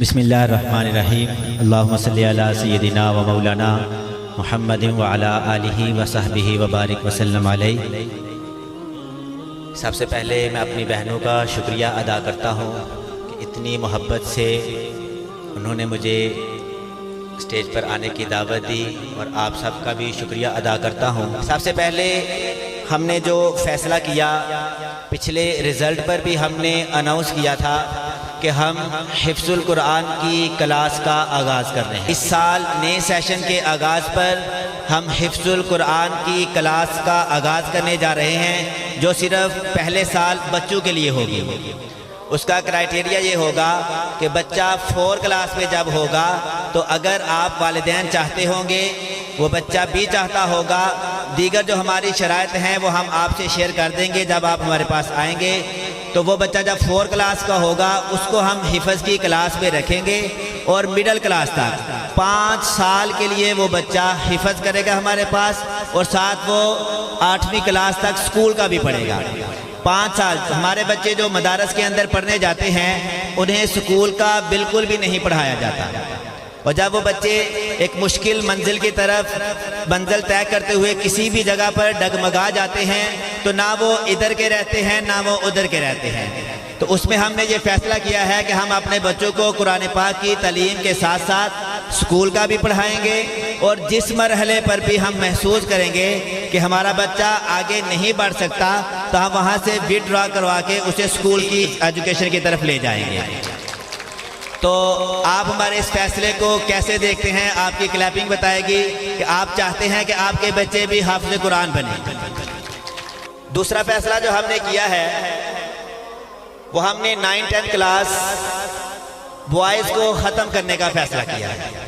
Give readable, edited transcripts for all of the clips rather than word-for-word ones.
بسم اللہ الرحمن الرحیم اللہم صلی علی سیدنا و مولانا محمد وعلی آلہ وصحبہ وبارک وسلم علیہ۔ سب سے پہلے میں اپنی بہنوں کا شکریہ ادا کرتا ہوں کہ اتنی محبت سے انہوں نے مجھے اسٹیج پر آنے کی دعوت دی، اور آپ سب کا بھی شکریہ ادا کرتا ہوں۔ سب سے پہلے ہم نے جو فیصلہ کیا، پچھلے رزلٹ پر بھی ہم نے اناؤنس کیا تھا کہ ہم حفظ القرآن کی کلاس کا آغاز کر رہے ہیں۔ اس سال نئے سیشن کے آغاز پر ہم حفظ القرآن کی کلاس کا آغاز کرنے جا رہے ہیں، جو صرف پہلے سال بچوں کے لیے ہوگی۔ اس کا کرائٹیریا یہ ہوگا کہ بچہ 4 کلاس میں جب ہوگا تو اگر آپ والدین چاہتے ہوں گے، وہ بچہ بھی چاہتا ہوگا، دیگر جو ہماری شرائط ہیں وہ ہم آپ سے شیئر کر دیں گے جب آپ ہمارے پاس آئیں گے، تو وہ بچہ جب 4 کلاس کا ہوگا اس کو ہم حفظ کی کلاس میں رکھیں گے، اور مڈل کلاس تک 5 سال کے لیے وہ بچہ حفظ کرے گا ہمارے پاس، اور ساتھ وہ 8ویں کلاس تک سکول کا بھی پڑھے گا۔ 5 سال ہمارے بچے جو مدارس کے اندر پڑھنے جاتے ہیں انہیں سکول کا بالکل بھی نہیں پڑھایا جاتا، اور جب وہ بچے ایک مشکل منزل کی طرف منزل طے کرتے ہوئے کسی بھی جگہ پر ڈگمگا جاتے ہیں تو نہ وہ ادھر کے رہتے ہیں نہ وہ ادھر کے رہتے ہیں۔ تو اس میں ہم نے یہ فیصلہ کیا ہے کہ ہم اپنے بچوں کو قرآن پاک کی تعلیم کے ساتھ ساتھ سکول کا بھی پڑھائیں گے، اور جس مرحلے پر بھی ہم محسوس کریں گے کہ ہمارا بچہ آگے نہیں بڑھ سکتا تو ہم وہاں سے وڈرا کروا کے اسے سکول کی ایجوکیشن کی طرف لے جائیں گے۔ تو آپ ہمارے اس فیصلے کو کیسے دیکھتے ہیں؟ آپ کی کلیپنگ بتائے گی کہ آپ چاہتے ہیں کہ آپ کے بچے بھی حافظ قرآن بنیں۔ دوسرا فیصلہ جو ہم نے کیا ہے وہ ہم نے 9-10 کلاس بوائز کو ختم کرنے کا فیصلہ کیا ہے۔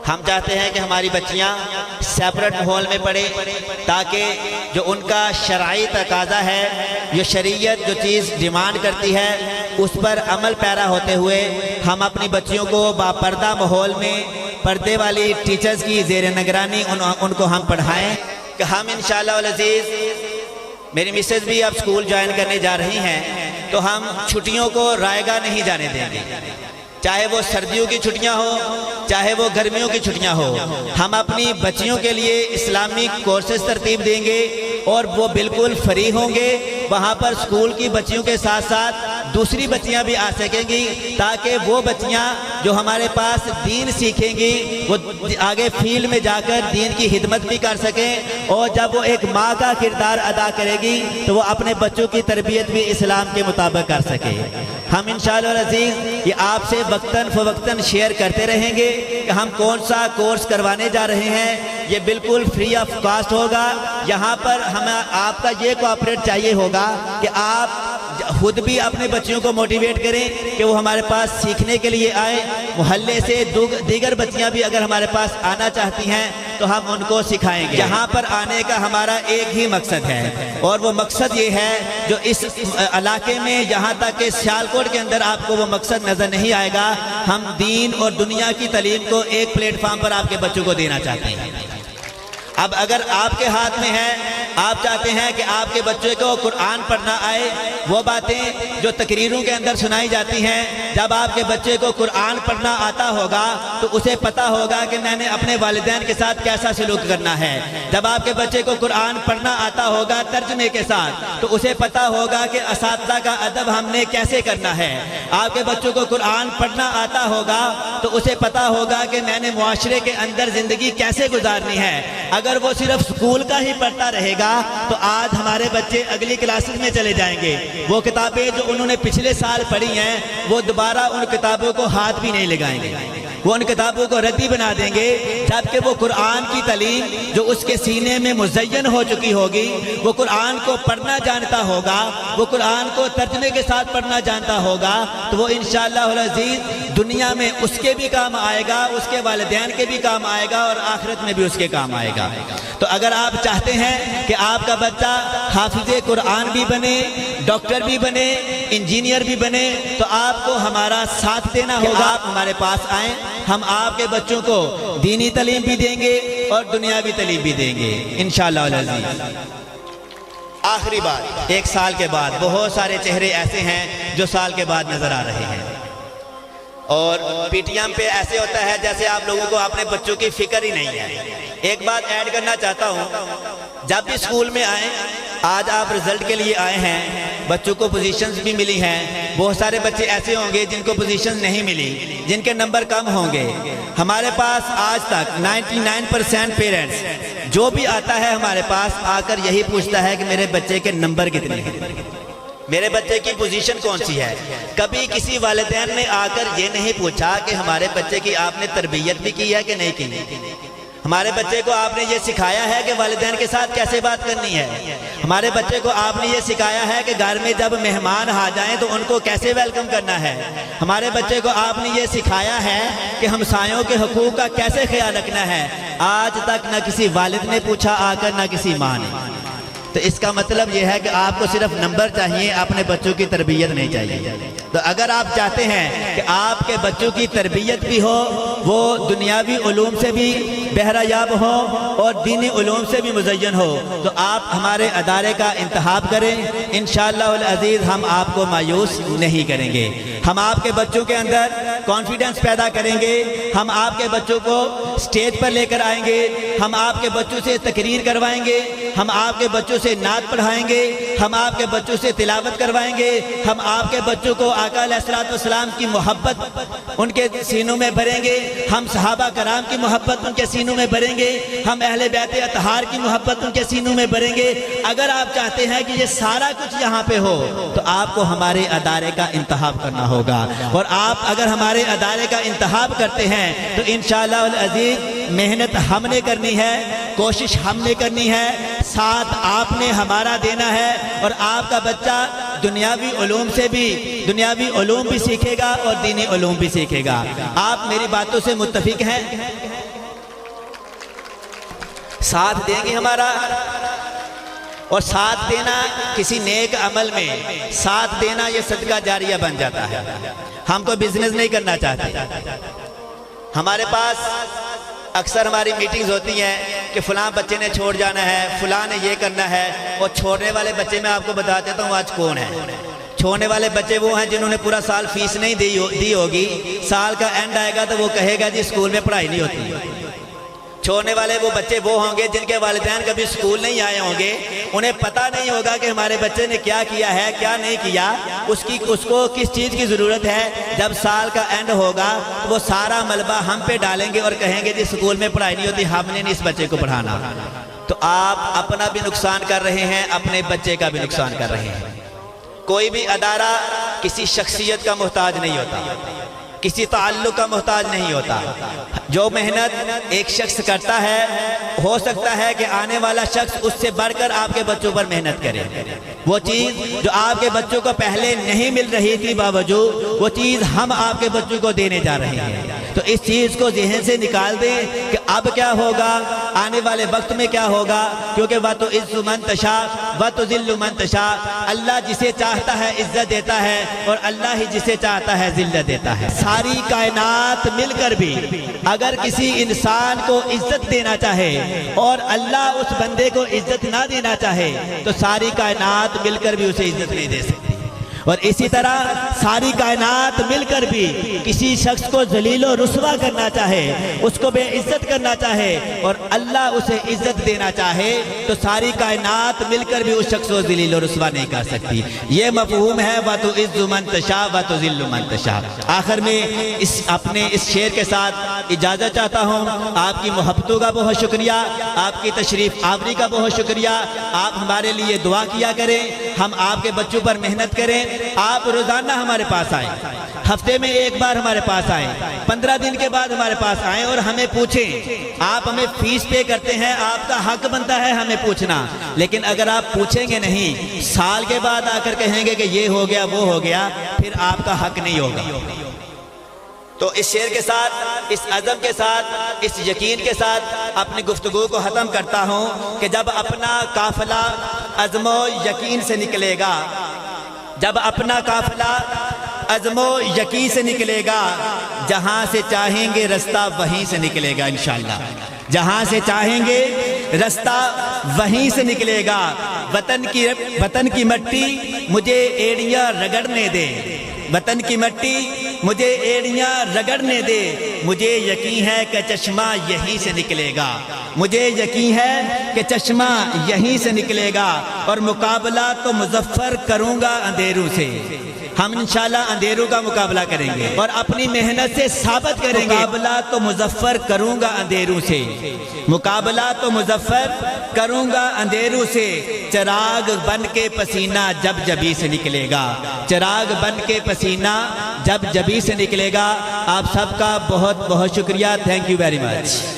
ہم چاہتے ہیں کہ ہماری بچیاں سیپریٹ ماحول میں پڑھیں، تاکہ جو ان کا شرعی تقاضا ہے، جو شریعت جو چیز ڈیمانڈ کرتی ہے اس پر عمل پیرا ہوتے ہوئے ہم اپنی بچیوں کو باپردہ ماحول میں پردے والی ٹیچرز کی زیر نگرانی ان کو ہم پڑھائیں کہ ہم انشاءاللہ العزیز، میری مسز بھی اب سکول جوائن کرنے جا رہی ہیں، تو ہم چھٹیوں کو رائے گاہ نہیں جانے دیں گے، چاہے وہ سردیوں کی چھٹیاں ہو چاہے وہ گرمیوں کی چھٹیاں ہو۔ ہم اپنی بچیوں کے لیے اسلامی کورسز ترتیب دیں گے، اور وہ بالکل فری ہوں گے۔ وہاں پر سکول کی بچیوں کے ساتھ ساتھ دوسری بچیاں بھی آ سکیں گی، تاکہ وہ بچیاں جو ہمارے پاس دین سیکھیں گی وہ آگے فیلڈ میں جا کر دین کی خدمت بھی کر سکیں، اور جب وہ ایک ماں کا کردار ادا کرے گی تو وہ اپنے بچوں کی تربیت بھی اسلام کے مطابق کر سکے۔ ہم انشاءاللہ العزیز یہ آپ سے وقتاً فوقتاً شیئر کرتے رہیں گے کہ ہم کون سا کورس کروانے جا رہے ہیں۔ یہ بالکل فری آف کاسٹ ہوگا۔ یہاں پر ہمیں آپ کا یہ کوآپریٹ چاہیے ہوگا کہ آپ خود بھی اپنے بچیوں کو موٹیویٹ کریں کہ وہ ہمارے پاس سیکھنے کے لیے آئیں۔ محلے سے دیگر بچیاں بھی اگر ہمارے پاس آنا چاہتی ہیں تو ہم ان کو سکھائیں گے۔ یہاں پر آنے کا ہمارا ایک ہی مقصد ہے، اور وہ مقصد یہ ہے جو اس علاقے میں یہاں تک کہ سیالکوٹ کے اندر آپ کو وہ مقصد نظر نہیں آئے گا، ہم دین اور دنیا کی تعلیم کو ایک پلیٹ فارم پر آپ کے بچوں کو دینا چاہتے ہیں۔ اب اگر آپ کے ہاتھ میں ہے، آپ چاہتے ہیں کہ آپ کے بچے کو قرآن پڑھنا آئے، وہ باتیں جو تقریروں کے اندر سنائی جاتی ہیں، جب آپ کے بچے کو قرآن پڑھنا آتا ہوگا تو اسے پتا ہوگا کہ میں نے اپنے والدین کے ساتھ کیسا سلوک کرنا ہے۔ جب آپ کے بچے کو قرآن پڑھنا آتا ہوگا ترجمے کے ساتھ تو اسے پتا ہوگا کہ اساتذہ کا ادب ہم نے کیسے کرنا ہے۔ آپ کے بچوں کو قرآن پڑھنا آتا ہوگا تو اسے پتا ہوگا کہ میں نے معاشرے کے اندر زندگی کیسے گزارنی ہے۔ اگر وہ صرف سکول کا ہی پڑھتا رہے گا تو آج ہمارے بچے اگلی کلاسز میں چلے جائیں گے، وہ کتابیں جو انہوں نے پچھلے سال پڑھی ہیں وہ دوبارہ ان کتابوں کو ہاتھ بھی نہیں لگائیں گے، وہ ان کتابوں کو ردی بنا دیں گے، جبکہ وہ قرآن کی تعلیم جو اس کے سینے میں مزین ہو چکی ہوگی، وہ قرآن کو پڑھنا جانتا ہوگا، وہ قرآن کو ترجمے کے ساتھ پڑھنا جانتا ہوگا، تو وہ انشاءاللہ العزیز دنیا میں اس کے بھی کام آئے گا، اس کے والدین کے بھی کام آئے گا، اور آخرت میں بھی اس کے کام آئے گا۔ تو اگر آپ چاہتے ہیں کہ آپ کا بچہ حافظ قرآن بھی بنے، ڈاکٹر بھی بنے، انجینئر بھی بنے، تو آپ کو ہمارا ساتھ دینا ہوگا۔ آپ ہمارے پاس آئیں، ہم آپ کے بچوں کو دینی تعلیم بھی دیں گے اور دنیاوی تعلیم بھی دیں گے انشاءاللہ العزیز۔ آخری بات، 1 سال کے بعد بہت سارے چہرے ایسے ہیں جو سال کے بعد نظر آ رہے ہیں۔ اور پی ٹی ایم پہ ایسے ہوتا ہے جیسے آپ لوگوں کو اپنے بچوں کی فکر ہی نہیں ہے۔ ایک بات ایڈ کرنا چاہتا ہوں، جب بھی اسکول میں آئیں، آج آپ رزلٹ کے لیے آئے ہیں، بچوں کو پوزیشنز بھی ملی ہیں، بہت سارے بچے ایسے ہوں گے جن کو پوزیشنز نہیں ملی، جن کے نمبر کم ہوں گے۔ ہمارے پاس آج تک 99% پیرنٹس جو بھی آتا ہے ہمارے پاس آ کر یہی پوچھتا ہے کہ میرے بچے کے نمبر کتنے ہیں، میرے بچے کی پوزیشن کون سی ہے۔ کبھی کسی والدین نے آ کر یہ نہیں پوچھا کہ ہمارے بچے کی آپ نے تربیت بھی کی ہے کہ نہیں کی، ہمارے بچے کو آپ نے یہ سکھایا ہے کہ والدین کے ساتھ کیسے بات کرنی ہے، ہمارے بچے کو آپ نے یہ سکھایا ہے کہ گھر میں جب مہمان آ جائیں تو ان کو کیسے ویلکم کرنا ہے، ہمارے بچے کو آپ نے یہ سکھایا ہے کہ ہمسایوں کے حقوق کا کیسے خیال رکھنا ہے۔ آج تک نہ کسی والد نے پوچھا آ کر، نہ کسی ماں نے۔ تو اس کا مطلب یہ ہے کہ آپ کو صرف نمبر چاہیے، اپنے بچوں کی تربیت نہیں چاہیے۔ تو اگر آپ چاہتے ہیں کہ آپ کے بچوں کی تربیت بھی ہو، وہ دنیاوی علوم سے بھی بہرہ یاب ہو اور دینی علوم سے بھی مزین ہو، تو آپ ہمارے ادارے کا انتخاب کریں۔ انشاءاللہ العزیز ہم آپ کو مایوس نہیں کریں گے، ہم آپ کے بچوں کے اندر کانفیڈنس پیدا کریں گے، ہم آپ کے بچوں کو سٹیج پر لے کر آئیں گے، ہم آپ کے بچوں سے تقریر کروائیں گے، ہم آپ کے بچوں سے نعت پڑھائیں گے، ہم آپ کے بچوں سے تلاوت کروائیں گے، ہم آپ کے بچوں کو آقا علیہ السلام کی محبت ان کے سینوں میں بھریں گے، ہم صحابہ کرام کی محبت ان کے سینوں میں بھریں گے، ہم اہل بیت اطہار کی محبت ان کے سینوں میں بھریں گے۔ اگر آپ چاہتے ہیں کہ یہ سارا کچھ یہاں پہ ہو تو آپ کو ہمارے ادارے کا انتخاب کرنا ہوگا، اور آپ اگر ہمارے ادارے کا انتخاب کرتے ہیں تو انشاءاللہ العزیز محنت ہم نے کرنی ہے، کوشش ہم نے کرنی ہے، ساتھ آپ نے ہمارا دینا ہے، اور آپ کا بچہ دنیاوی علوم بھی سیکھے گا اور دینی علوم بھی سیکھے گا۔ آپ میری باتوں سے متفق ہیں؟ ساتھ دیں گے ہمارا؟ اور ساتھ دینا کسی نیک عمل میں ساتھ دینا یہ صدقہ جاریہ بن جاتا ہے۔ ہم کوئی بزنس نہیں کرنا چاہتے، ہمارے پاس اکثر ہماری میٹنگز ہوتی ہیں کہ فلاں بچے نے چھوڑ جانا ہے، فلاں نے یہ کرنا ہے، اور چھوڑنے والے بچے میں آپ کو بتا دیتا ہوں آج کون ہے۔ چھوڑنے والے بچے وہ ہیں جنہوں نے پورا سال فیس نہیں دی ہوگی، سال کا اینڈ آئے گا تو وہ کہے گا جی اسکول میں پڑھائی نہیں ہوتی۔ چھوڑنے والے وہ بچے وہ ہوں گے جن کے والدین کبھی اسکول نہیں آئے ہوں گے، انہیں پتہ نہیں ہوگا کہ ہمارے بچے نے کیا کیا ہے کیا نہیں کیا، اس کو کس چیز کی ضرورت ہے۔ جب سال کا اینڈ ہوگا تو وہ سارا ملبہ ہم پہ ڈالیں گے اور کہیں گے جی اسکول میں پڑھائی نہیں ہوتی، ہم نے نہیں اس بچے کو پڑھانا۔ تو آپ اپنا بھی نقصان کر رہے ہیں، اپنے بچے کا بھی نقصان کر رہے ہیں۔ کوئی بھی ادارہ کسی شخصیت کا محتاج نہیں ہوتا، کسی تعلق کا محتاج نہیں ہوتا۔ جو محنت ایک شخص کرتا ہے، ہو سکتا ہے کہ آنے والا شخص اس سے بڑھ کر آپ کے بچوں پر محنت کرے۔ وہ چیز جو آپ کے بچوں کو پہلے نہیں مل رہی تھی باوجود، وہ چیز ہم آپ کے بچوں کو دینے جا رہے ہیں۔ تو اس چیز کو ذہن سے نکال دیں کہ اب کیا ہوگا، آنے والے وقت میں کیا ہوگا، کیونکہ وَتُعِزُّ مَن تَشَاءُ وَتُذِلُّ مَن تَشَاءُ، اللہ جسے چاہتا ہے عزت دیتا ہے اور اللہ ہی جسے چاہتا ہے ذلت دیتا ہے۔ ساری کائنات مل کر بھی اگر کسی انسان کو عزت دینا چاہے اور اللہ اس بندے کو عزت نہ دینا چاہے تو ساری کائنات مل کر بھی اسے عزت نہیں دے سکتی۔ اور اسی طرح ساری کائنات مل کر بھی کسی شخص کو ذلیل و رسوا کرنا چاہے، اس کو بے عزت کرنا چاہے اور اللہ اسے عزت دینا چاہے تو ساری کائنات مل کر بھی اس شخص کو ذلیل و رسوا نہیں کر سکتی۔ یہ مفہوم ہے وَتُعِزُّ مَن تَشَاءُ وَتُذِلُّ مَن تَشَاءُ۔ آخر میں اپنے اس شعر کے ساتھ اجازت چاہتا ہوں۔ آپ کی محبتوں کا بہت شکریہ، آپ کی تشریف آوری کا بہت شکریہ۔ آپ ہمارے لیے دعا کیا کریں، ہم آپ کے بچوں پر محنت کریں۔ آپ روزانہ ہمارے پاس آئیں، ہفتے میں ایک بار ہمارے پاس آئیں، 15 دن کے بعد ہمارے پاس آئیں اور ہمیں پوچھیں۔ آپ ہمیں فیس پے کرتے ہیں، آپ کا حق بنتا ہے ہمیں پوچھنا، لیکن اگر آپ پوچھیں گے نہیں، سال کے بعد آ کر کہیں گے کہ یہ ہو گیا وہ ہو گیا، پھر آپ کا حق نہیں ہوگا۔ تو اس شعر کے ساتھ، اس عزم کے ساتھ، اس یقین کے ساتھ اپنی گفتگو کو ختم کرتا ہوں کہ جب اپنا قافلہ عزم و یقین سے نکلے گا، جب اپنا قافلہ عزم و یقین سے نکلے گا، جہاں سے چاہیں گے رستہ وہیں سے نکلے گا انشاءاللہ۔ جہاں سے چاہیں گے رستہ وہیں سے نکلے گا۔ وطن کی مٹی مجھے ایڑیاں رگڑنے دے، وطن کی مٹی مجھے ایڑیاں رگڑنے دے، مجھے یقین ہے کہ چشمہ یہیں سے نکلے گا، مجھے یقین ہے کہ چشمہ یہیں سے نکلے گا، اور مقابلہ تو مظفر کروں گا اندھیروں سے۔ ہم انشاءاللہ اندھیروں کا مقابلہ کریں گے اور اپنی محنت سے ثابت کریں گے۔ مقابلہ تو مظفر کروں گا اندھیروں سے، مقابلہ تو مظفر کروں گا اندھیروں سے، چراغ بن کے پسینہ جب جبھی سے نکلے گا، چراغ بن کے پسینہ جب جبھی سے نکلے گا۔ آپ سب کا بہت بہت شکریہ، تھینک یو ویری مچ۔